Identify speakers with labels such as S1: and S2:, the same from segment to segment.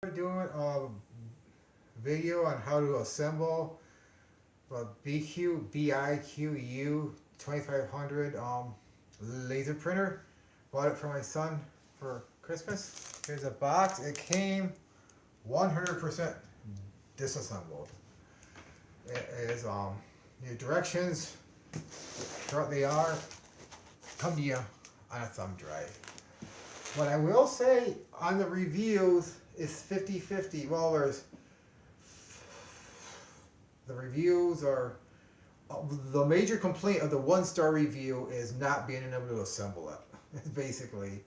S1: We're doing a video on how to assemble a BIQU 2500 laser printer. Bought it for my son for Christmas. Here's a box. It came 100% disassembled. It is your directions, what they are, come to you on a thumb drive. What I will say on the reviews is 50-50. Well, the reviews are, the major complaint of the 1-star review is not being able to assemble it, basically.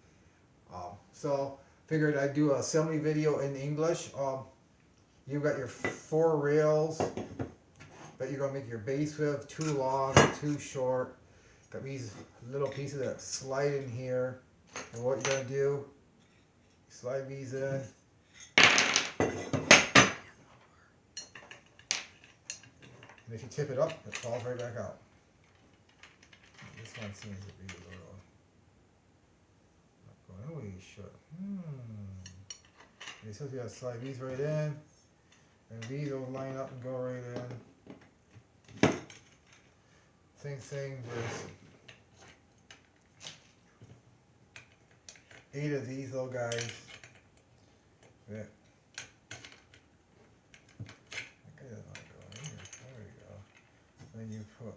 S1: So figured I'd do an assembly video in English. You've got your 4 rails that you're going to make your base with, 2 long, 2 short. Got these little pieces that slide in here. And what you're going to do, slide these in. And if you tip it up, it falls right back out. This one seems to be a little not going away shut. You're supposed to slide these right in, and these will line up and go right in. Same thing with 8 of these little guys. Yeah. Then you put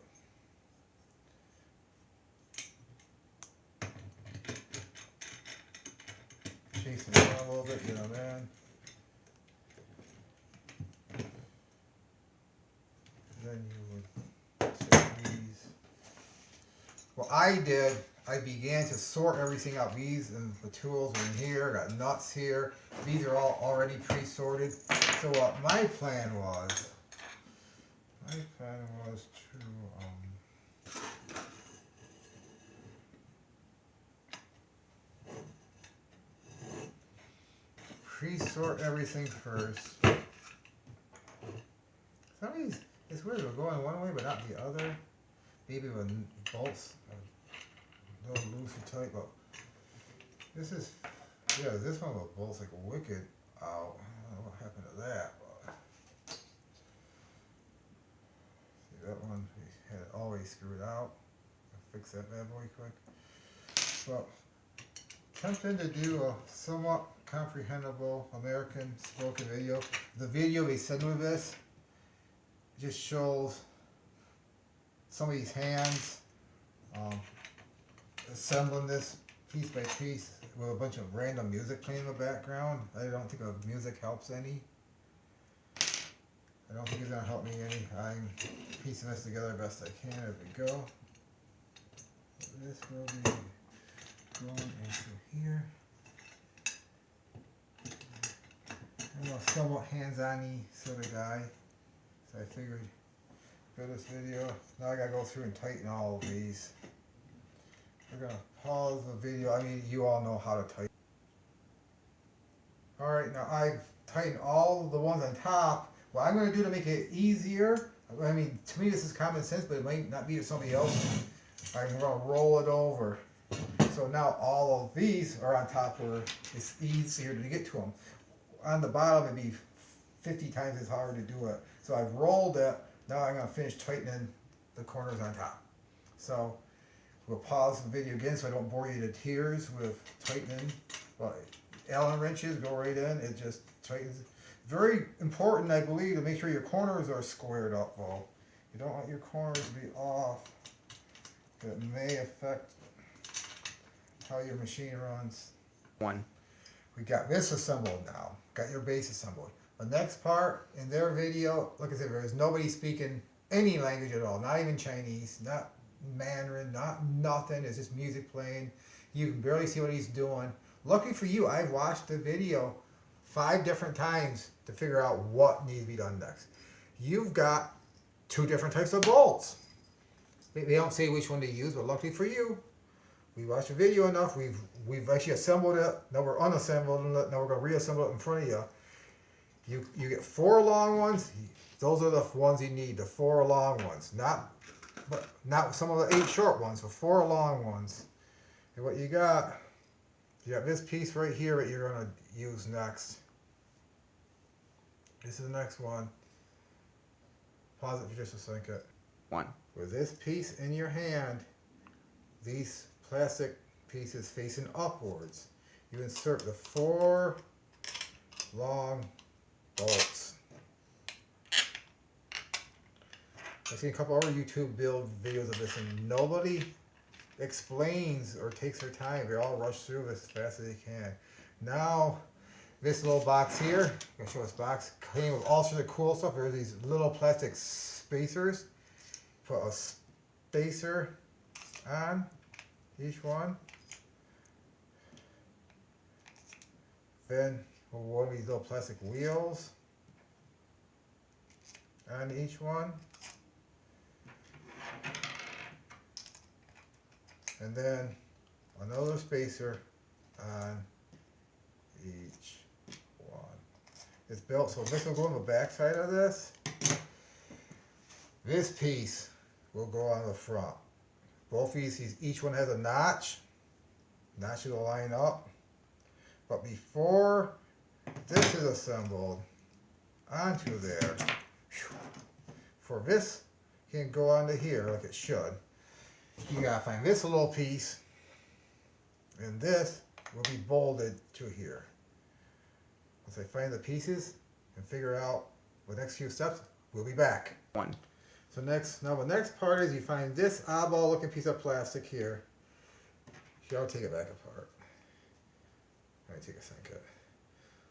S1: chase it down a little bit, get them in. Then you would take these. Well, I began to sort everything out. These and the tools are in here, got nuts here. These are all already pre-sorted. So what my plan was to pre-sort everything first. Some of these, it's weird, we're going one way but not the other. Maybe with bolts a little loose or tight, but this is, yeah, this one with bolts like wicked out. I don't know what happened to that. That one, we had it always screwed out. I'll fix that bad boy quick. Well, attempting to do a somewhat comprehensible American spoken video. The video they sent with this just shows some of these hands assembling this piece by piece with a bunch of random music playing in the background. I don't think the music helps any. I don't think it's going to help me any. I'm piecing this together best I can. There we go. This will be going into here. I'm a somewhat hands-on-y sort of guy. So I figured for this video, now I got to go through and tighten all of these. We're going to pause the video. I mean, you all know how to tighten. Alright, now I've tightened all the ones on top. What I'm going to do to make it easier, I mean, to me this is common sense, but it might not be to somebody else. I'm going to roll it over. So now all of these are on top where it's easier to get to them. On the bottom it'd be 50 times as hard to do it. So I've rolled it. Now I'm going to finish tightening the corners on top. So we'll pause the video again so I don't bore you to tears with tightening. But Allen wrenches go right in. It just tightens. Very important, I believe, to make sure your corners are squared up, though. You don't want your corners to be off. It may affect how your machine runs. We got this assembled now. Got your base assembled. The next part in their video, like I said, there is nobody speaking any language at all. Not even Chinese, not Mandarin, not nothing. It's just music playing. You can barely see what he's doing. Lucky for you, I've watched the video 5 different times to figure out what needs to be done next. You've got 2 different types of bolts. They don't say which one to use, but luckily for you, we watched the video enough. We've actually assembled it. Now we're unassembling it. Now we're going to reassemble it in front of you. You get 4 long ones. Those are the ones you need. The 4 long ones, not some of the 8 short ones. So 4 long ones. And what you got this piece right here that you're going to use next. This is the next one. Pause it for just a second.
S2: 1.
S1: With this piece in your hand, these plastic pieces facing upwards, you insert the 4 long bolts. I've seen a couple other YouTube build videos of this, and nobody explains or takes their time. They all rush through this as fast as they can. Now, this little box here, I'm going to show this box, came with all sorts of cool stuff. There are these little plastic spacers. Put a spacer on each one. Then one of these little plastic wheels on each one. And then another spacer on each one. It's built so this will go on the back side of this. This piece will go on the front. Both these, each one has a notch. Notches will line up. But before this is assembled onto there, for this can go onto here like it should. You gotta find this little piece, and this will be bolted to here. Once I find the pieces and figure out the next few steps, we'll be back.
S2: 1.
S1: So now the next part is you find this oddball looking piece of plastic here. Here, I'll take it back apart. Let me take a second.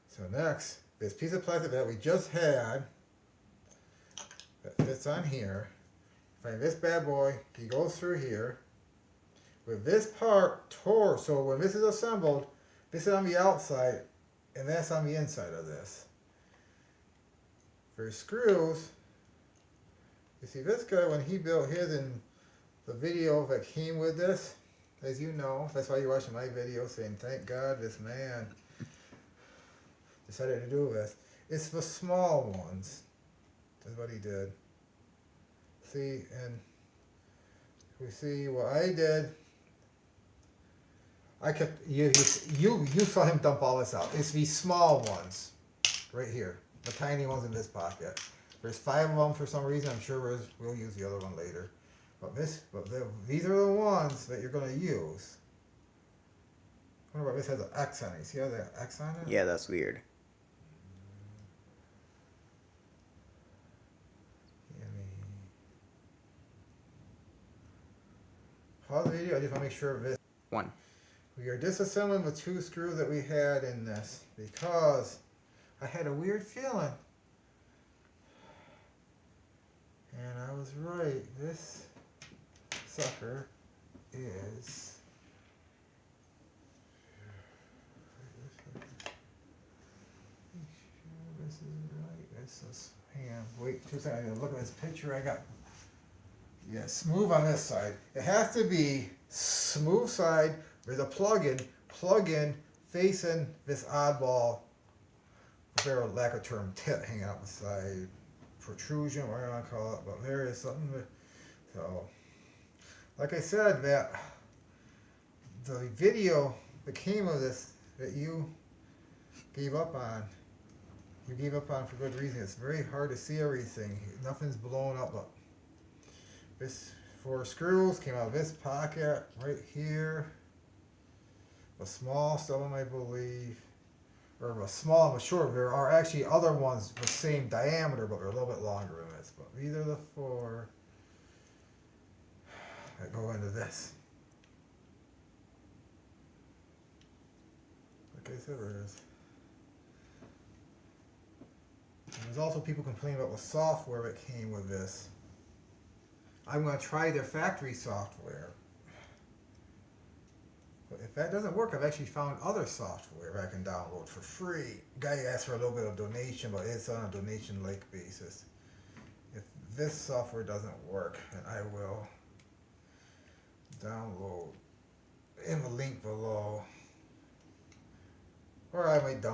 S1: So next, this piece of plastic that we just had that fits on here. Find this bad boy, he goes through here. With this part tore, so when this is assembled, this is on the outside and that's on the inside of this. For screws, you see this guy, when he built his in the video that came with this, as you know, that's why you're watching my video saying, thank God this man decided to do this. It's the small ones. That's what he did. See, and we see what I did. I kept, you saw him dump all this out. It's these small ones, right here. The tiny ones in this pocket. There's 5 of them for some reason. I'm sure we'll use the other one later. But these are the ones that you're going to use. I wonder why this has an X on it. You see how that X on it?
S2: Yeah, that's weird.
S1: Pause the video. I just want to make sure of this.
S2: 1.
S1: We are disassembling the 2 screws that we had in this because I had a weird feeling. And I was right. This sucker is this is right. This is, hang on, wait 2 seconds. I gotta look at this picture I got. Yeah, smooth on this side. It has to be smooth side. There's a plug-in facing this oddball, for lack of term, tip hanging out the side, protrusion, whatever you want to call it. But there is something. So, like I said, that the video that came of this that you gave up on, for good reason. It's very hard to see everything. Nothing's blown up. But this 4 screws came out of this pocket right here. A small stubborn, I believe, or a small and a short. There are actually other ones the same diameter, but they're a little bit longer than this. But these are the 4 that go into this. Like I said, there is. And there's also people complaining about the software that came with this. I'm going to try their factory software. But if that doesn't work, I've actually found other software I can download for free. Guy asked for a little bit of donation, but it's on a donation-like basis. If this software doesn't work, then I will download in the link below. Or I might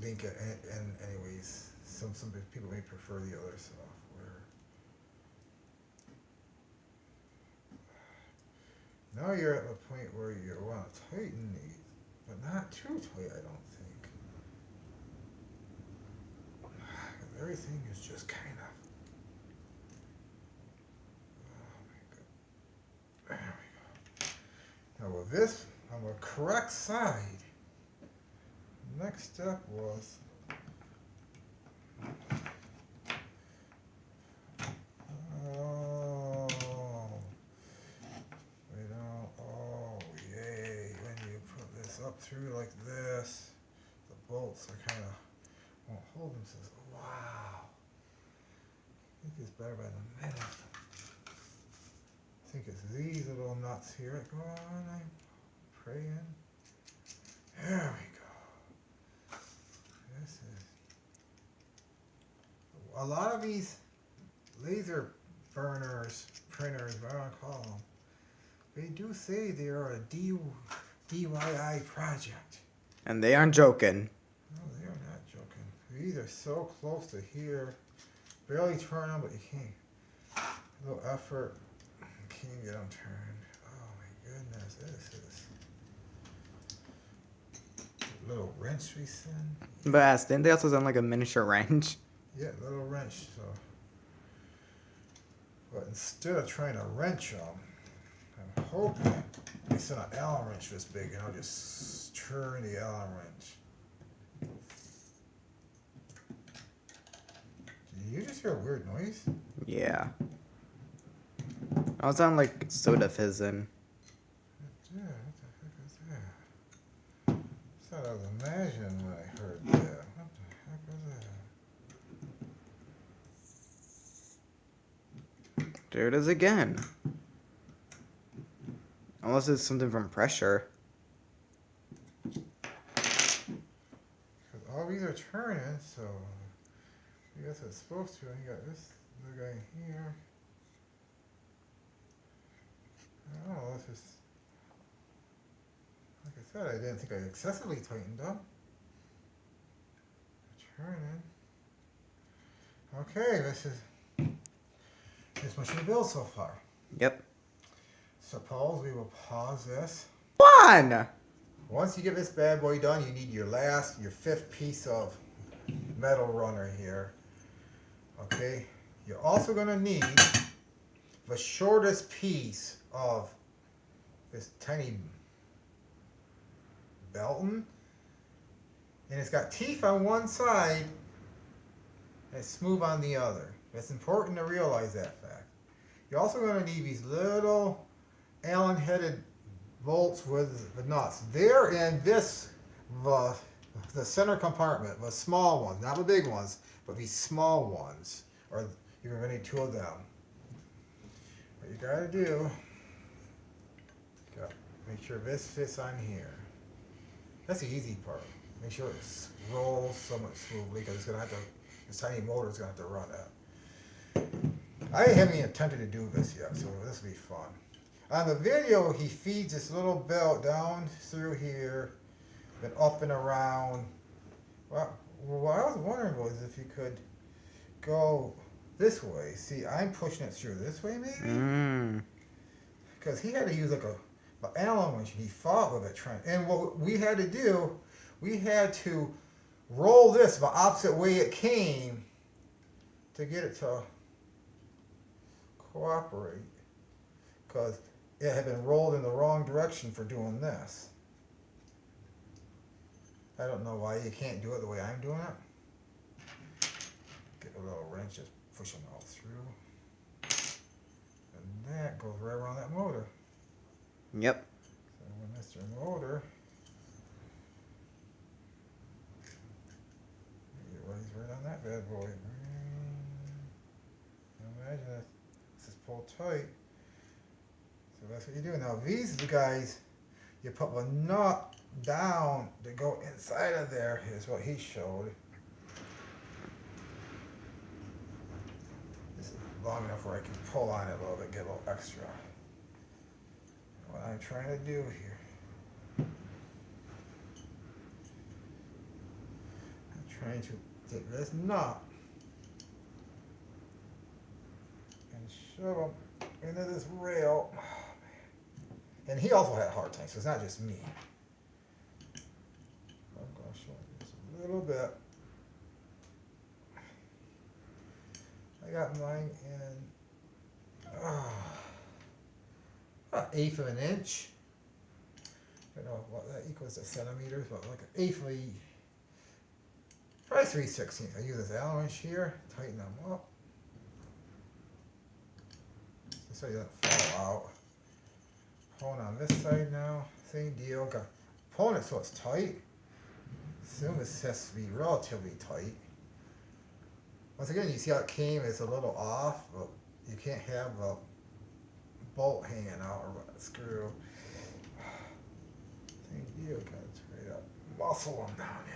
S1: link it in anyways. Some people may prefer the other software. Now you're at the point where you want to tighten these, but not too tight, I don't think. everything is just kind of. Oh my God. There we go. Now with this on the correct side, next step was up through like this, the bolts are kind of won't hold themselves. Wow, I think it's better by the minute. I think it's these little nuts here that go on. I'm praying. There we go. This is a lot of these laser burners, printers, what do I call them? They do say they are a DIY project.
S2: And they aren't joking.
S1: No, they are not joking. These are so close to here. Barely turn them, but you can't. A little effort. You can't get them turned. Oh my goodness, this is a little wrench we send.
S2: But didn't they also send like a miniature wrench?
S1: Yeah, little wrench. So, but instead of trying to wrench them, I'm hoping they send an Allen wrench this big, and I'll just turn the Allen wrench. Did you just hear a weird noise?
S2: Yeah. I was on like soda fizzing.
S1: Yeah, what the heck is that? I thought I was imagining when I heard that. What the heck was that?
S2: There it is again. Unless it's something from pressure.
S1: Because all these are turning, so I guess it's supposed to. And you got this little guy here. I don't know if it's. Like I said, I didn't think I excessively tightened up. Turning. Okay, this machine built so far.
S2: Yep.
S1: Suppose we will pause this.
S2: One!
S1: Once you get this bad boy done, you need your fifth piece of metal runner here. Okay? You're also going to need the shortest piece of this tiny Belton. And it's got teeth on one side and it's smooth on the other. It's important to realize that fact. You're also going to need these little Allen-headed bolts with the nuts. They're in the center compartment, the small ones, not the big ones, but these small ones. Or you're going to need two of them. What you got to do, make sure this fits on here. That's the easy part. Make sure it rolls somewhat smoothly because it's going to have to. This tiny motor is going to have to run that. I haven't even attempted to do this yet, so this will be fun. On the video, he feeds this little belt down through here, then up and around. Well, what I was wondering was if you could go this way. See, I'm pushing it through this way, maybe? Because he had to use like an Allen wrench, and he fought with it. And what we had to do, we had to roll this the opposite way it came to get it to cooperate. Because it had been rolled in the wrong direction for doing this. I don't know why you can't do it the way I'm doing it. Get a little wrench, just push them all through. And that goes right around that motor.
S2: Yep.
S1: So when Mr. Motor, it runs right on that bad boy. Imagine this is pulled tight. So that's what you do. Now these guys, you put the nut down to go inside of there. Here's what he showed. This is long enough where I can pull on it a little bit, get a little extra. What I'm trying to do here. I'm trying to take this nut and shove him into this rail. And he also had a hard time, so it's not just me. I'm going to show you just a little bit. I got mine in about 1/8 of an inch. I don't know what that equals to centimeters, but like 1/8 of a, probably 3/16. I use this Allen wrench here, tighten them up. So you don't fall out. Pulling on this side now, same deal. Got pulling it so it's tight. Assume this has to be relatively tight. Once again, you see how it came, it's a little off, but you can't have a bolt hanging out or a screw. Same deal, kind of straight up. Muscle them down in.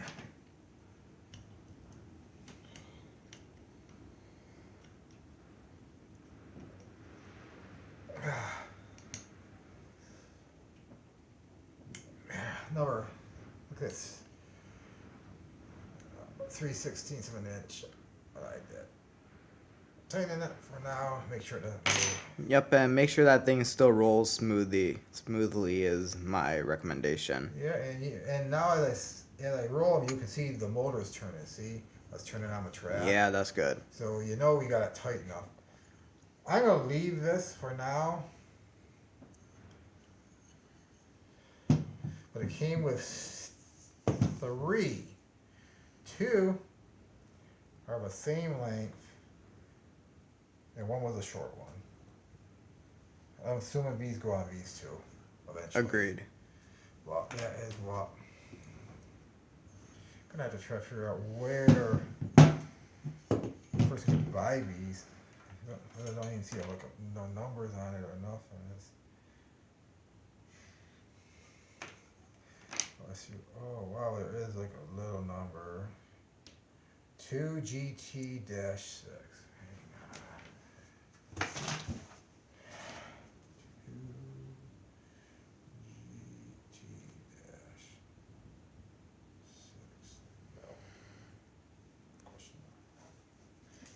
S1: Number, look at this, 3/16 of an inch. I did. Tighten it for now. Make sure to move.
S2: Yep, and make sure that thing still rolls smoothly. Smoothly is my recommendation.
S1: Yeah, and now as I roll them, you can see the motor's turning. See, I was turning on the track.
S2: Yeah, that's good.
S1: So you know we got it tight enough. I'm gonna leave this for now. But it came with 3. 2 are the same length, and 1 was a short one. I'm assuming these go on these 2 eventually.
S2: Agreed.
S1: Well, that is what. I'm gonna have to try to figure out where first to buy these. I don't even see like no numbers on it or nothing. Let's see. Oh wow, there is like a little number. 2GT-6.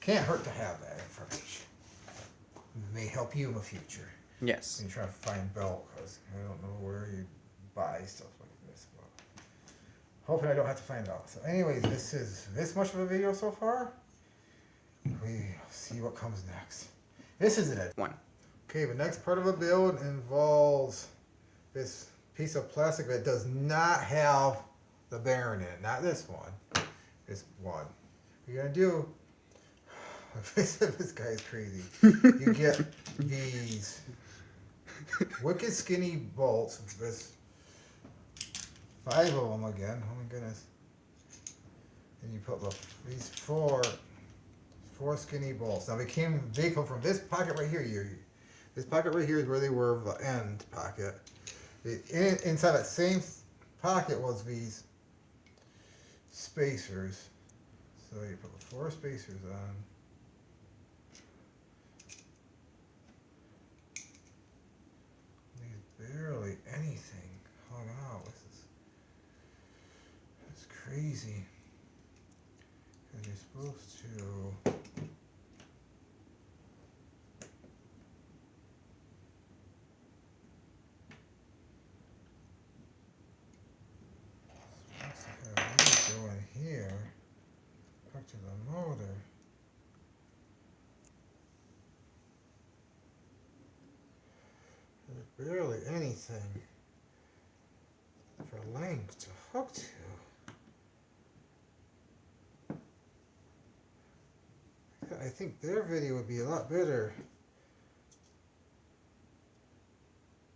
S1: Can't hurt to have that information. It may help you in the future.
S2: Yes.
S1: When you try to find belt, because I don't know where you buy stuff like this. But hoping I don't have to find out. So anyways, this is this much of a video so far. We see what comes next. This is it.
S2: 1.
S1: Okay, the next part of a build involves this piece of plastic that does not have the bearing in it. Not this one. This one. What you're gonna do, this guy's crazy. You get these wicked skinny bolts. There's 5 of them again. Oh my goodness. And you put these 4 skinny bolts. Now they come from this pocket right here. This pocket right here is where they were, the end pocket. Inside that same pocket was these spacers. So you put the 4 spacers on. There's barely anything hung out. That's crazy. Because you're supposed to. Go in here, back to the motor. There's barely anything for length to hook to. I think their video would be a lot better.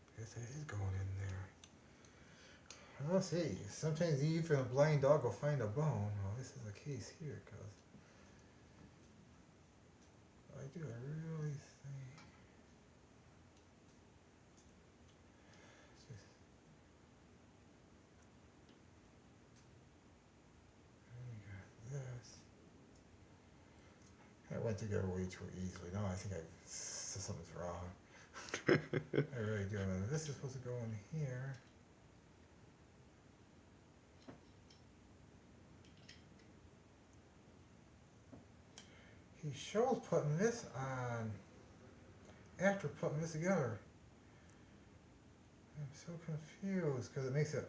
S1: I guess that is going in there. I'll see. Sometimes even a blind dog will find a bone. Well, this is the case here, because I really think. I got this. That went together way too easily. Now I think something's wrong. I really do. This is supposed to go in here. He shows putting this on after putting this together. I'm so confused because it makes it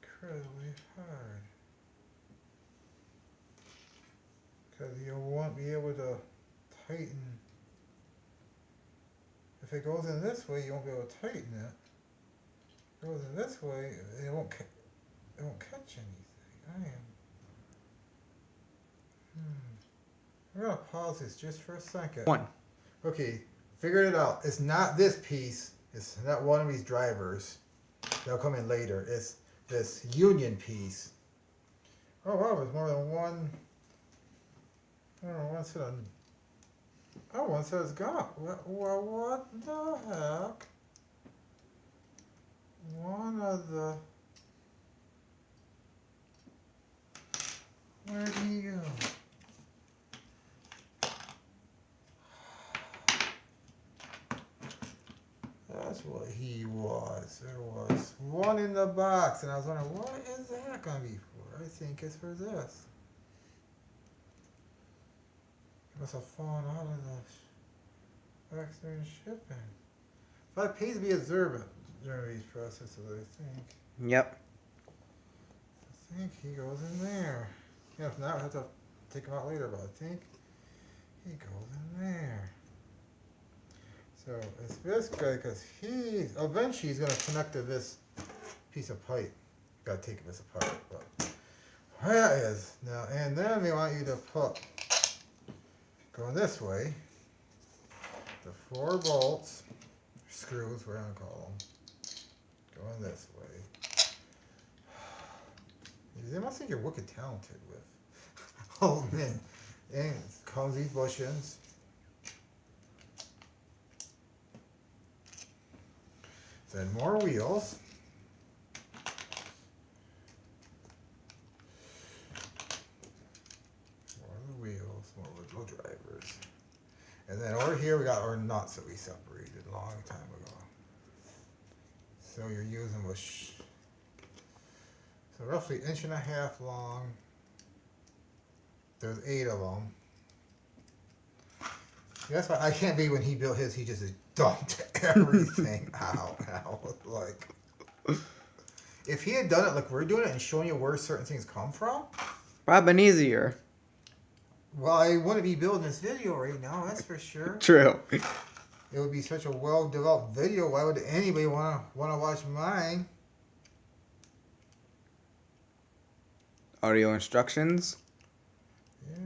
S1: incredibly hard. Because you won't be able to tighten. If it goes in this way, you won't be able to tighten it. If it goes in this way, it won't catch anything. I'm gonna pause this just for a second. Okay, figured it out. It's not this piece. It's not one of these drivers. They'll come in later. It's this union piece. Oh wow, there's more than one. I don't know, one set of. Oh, one set has got. Well, what the heck? One of the. Where'd he go? That's what he was. There was one in the box, and I was wondering, what is that going to be for? I think it's for this. It must have fallen out of the box during shipping. But it pays to be observant during these processes, I think.
S2: Yep.
S1: I think he goes in there. Yeah, if not, I have to take him out later, but I think he goes in there. So it's this guy, because eventually he's going to connect to this piece of pipe. Got to take this apart, but that is now. And then they want you to put, going this way, the 4 bolts, screws, we're going to call them, going this way. They must think you're wicked talented with holding in. And it comes these bushings. Then more wheels. More of the wheels, more little drivers. And then over here we got our nuts that we separated a long time ago. So you're using so roughly 1.5 inches long. There's 8 of them. That's why I can't be when he built his, he just dumped everything out. Like, if he had done it like we're doing it and showing you where certain things come from,
S2: Probably been easier.
S1: well, I wouldn't be building this video right now, that's for sure.
S2: True.
S1: It would be such a well-developed video. Why would anybody want to watch mine?
S2: Audio instructions.
S1: Yeah.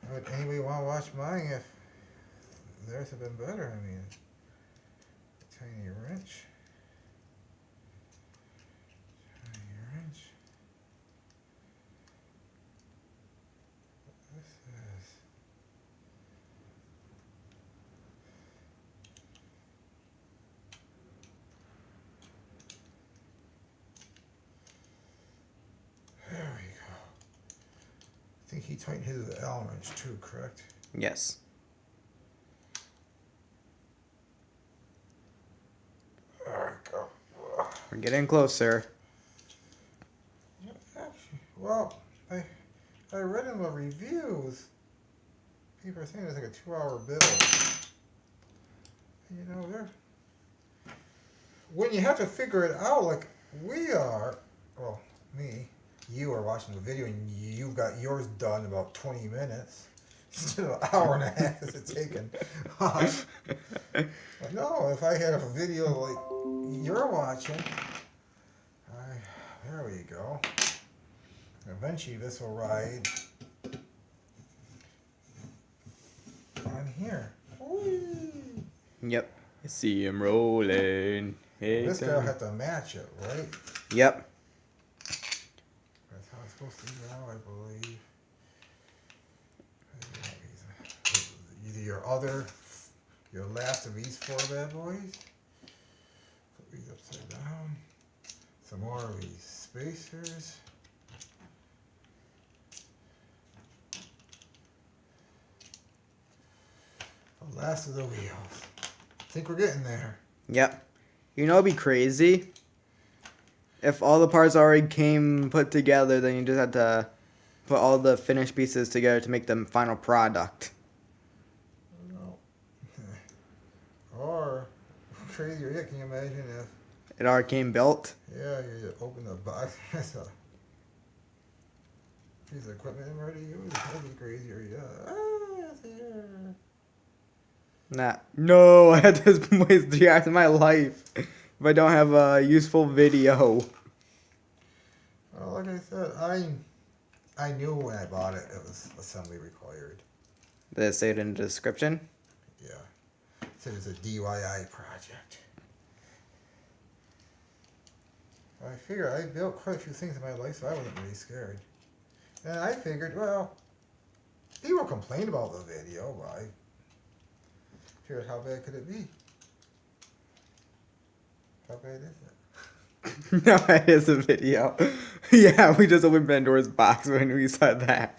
S1: Why would anybody want to watch mine if theirs have been better? I mean, tiny wrench. Tiny wrench. What this is. There we go. I think he tightened his with the Allen wrench too, correct?
S2: Yes.
S1: There we go.
S2: We're getting closer.
S1: Yeah, actually, well, I read in the reviews, people are saying it's like a 2-hour build. You know, when you have to figure it out like we are, well, me, you are watching the video and you've got yours done in about 20 minutes. Instead of an hour and a half as it's taken. But no, if I had a video like you're watching, there we go. Eventually this will ride on here. Whee!
S2: Yep. I see him rolling. Hey,
S1: This guy will have to match it, right?
S2: Yep.
S1: That's how it's supposed to be now, I believe. Either your last of these 4 bad boys. Put these upside down. Some more of these spacers. The last of the wheels. I think we're getting there.
S2: Yep. You know, it'd be crazy if all the parts already came put together. Then you just had to put all the finished pieces together to make the final product.
S1: No. Or crazier yet, can you imagine if
S2: It already came built.
S1: yeah, you just open the box. piece of equipment I'm ready to use. That'd be crazier, yeah. Ah, there.
S2: Nah. No, I had to waste 3 hours of my life if I don't have a useful video.
S1: Well, like I said, I knew when I bought it, it was assembly required.
S2: Did it say it in the description?
S1: Yeah. It said it's a DIY project. I figured I built quite a few things in my life, so I wasn't really scared. And I figured, well, people complained about the video, but I figured how bad could it be? How bad is it?
S2: No, it is a video. Yeah, we just opened Pandora's box when we said that.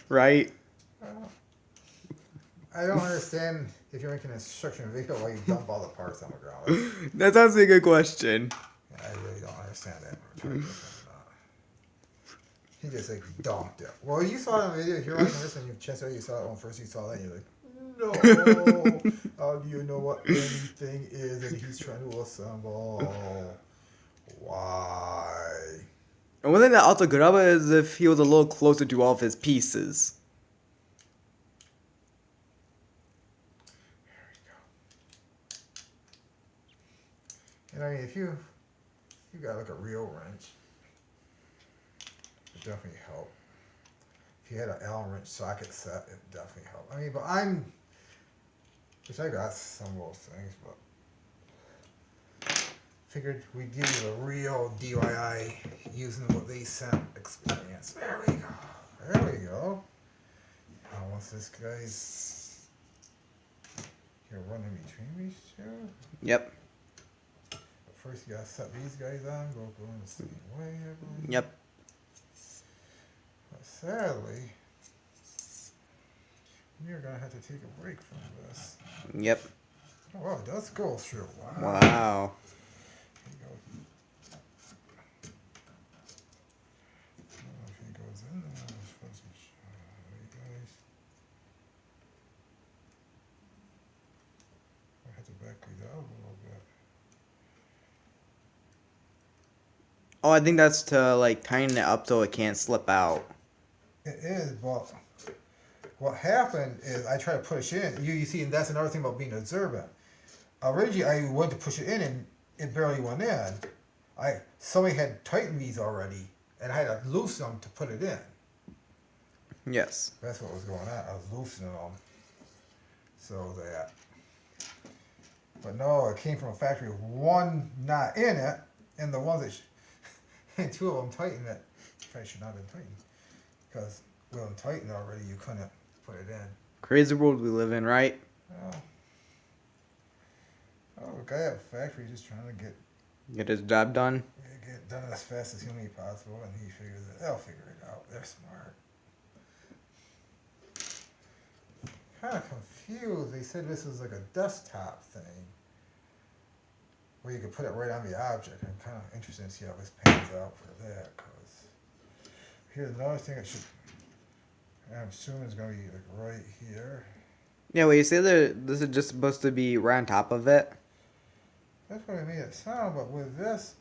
S2: Right?
S1: I don't understand if you're making an instruction video why you dump all the parts on the ground.
S2: That's actually a good question.
S1: I really don't understand that. He just like dumped it. Well, you saw it on the video. If you're watching this and you saw it when first you saw that, you're like, no. How do you know what anything is that he's trying to assemble? Why?
S2: And one thing that also good about it is if he was a little closer to all of his pieces.
S1: And I mean, if you got like a real wrench, it definitely help. If you had an Allen wrench socket set, it definitely help. I mean, but which I got some of those things, but figured we'd give you a real DIY using what they sent experience. There we go. There we go. Now once this guy's here running between these two.
S2: Yep.
S1: First, you gotta set these guys on, go in the same way. Everyone.
S2: Yep.
S1: But sadly, you're gonna have to take a break from this.
S2: Yep.
S1: Oh, wow, it does go through. Wow.
S2: Wow.
S1: Here you go. I don't know if he goes in there. Guys. I have to back these out a little bit.
S2: Oh, I think that's to like tighten it up so it can't slip out.
S1: It is, but what happened is I tried to push in. You see, and that's another thing about being observant. Originally, I went to push it in, and it barely went in. Somebody had tightened these already, and I had to loosen them to put it in.
S2: Yes.
S1: That's what was going on. I was loosening them so that. But no, it came from a factory with one knot in it, and the ones that. And two of them tightened it. Probably should not have been tightened. Because with them tightened already, you couldn't put it in.
S2: Crazy world we live in, right?
S1: Oh, the guy at the factory just trying to
S2: Get his job done.
S1: get it done as fast as humanly possible, and he figures it. They'll figure it out. They're smart. Kind of confused. They said this was like a desktop thing. Where you could put it right on the object. I'm kind of interested to see how this pans out for that. Cause here's another thing that should, I'm assuming it's going to be like right here.
S2: Yeah, well, you say that this is just supposed to be right on top of it.
S1: That's what it made it sound, but with this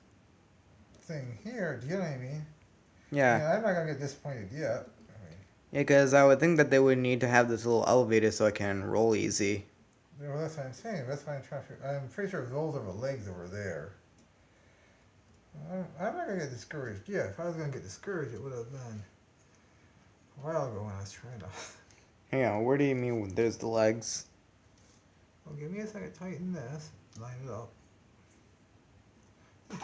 S1: thing here, do you know what I mean?
S2: Yeah.
S1: I mean, I'm not going to get disappointed yet. I mean,
S2: Yeah, because I would think that they would need to have this little elevator so it can roll easy.
S1: well, that's what I'm saying. That's why I'm trying to figure. I'm pretty sure those are the legs over there. I'm not going to get discouraged. Yeah, if I was going to get discouraged, it would have been a while ago when I was trying to.
S2: Hang on, where do you mean there's the legs?
S1: Well, give me a second. Tighten this. Line it up.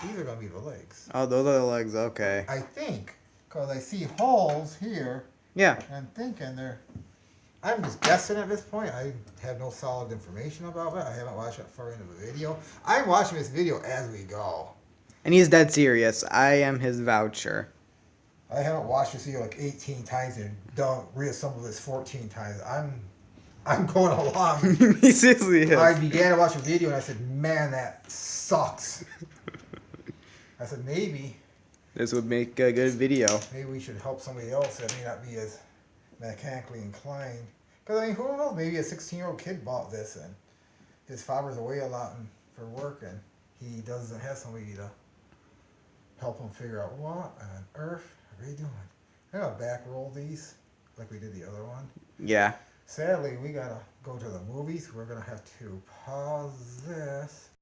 S1: These are going to be the legs.
S2: Oh, those are the legs, okay.
S1: I think. Because I see holes here.
S2: Yeah.
S1: I'm thinking they're. I'm just guessing at this point. I have no solid information about it. I haven't watched that far into the video. I'm watching this video as we go.
S2: And he's dead serious. I am his voucher.
S1: I haven't watched this video like 18 times and done reassembled this 14 times. I'm going along.
S2: He seriously is.
S1: I began to watch a video and I said, man, that sucks. I said, maybe
S2: This would make a good video.
S1: maybe we should help somebody else that may not be as mechanically inclined. Because, I mean, who knows? Maybe a 16-year-old kid bought this and his father's away a lot for work and he doesn't have somebody to help him figure out what on earth are they doing. I'm gonna back roll these like we did the other one.
S2: Yeah.
S1: Sadly, we gotta go to the movies. We're gonna have to pause this.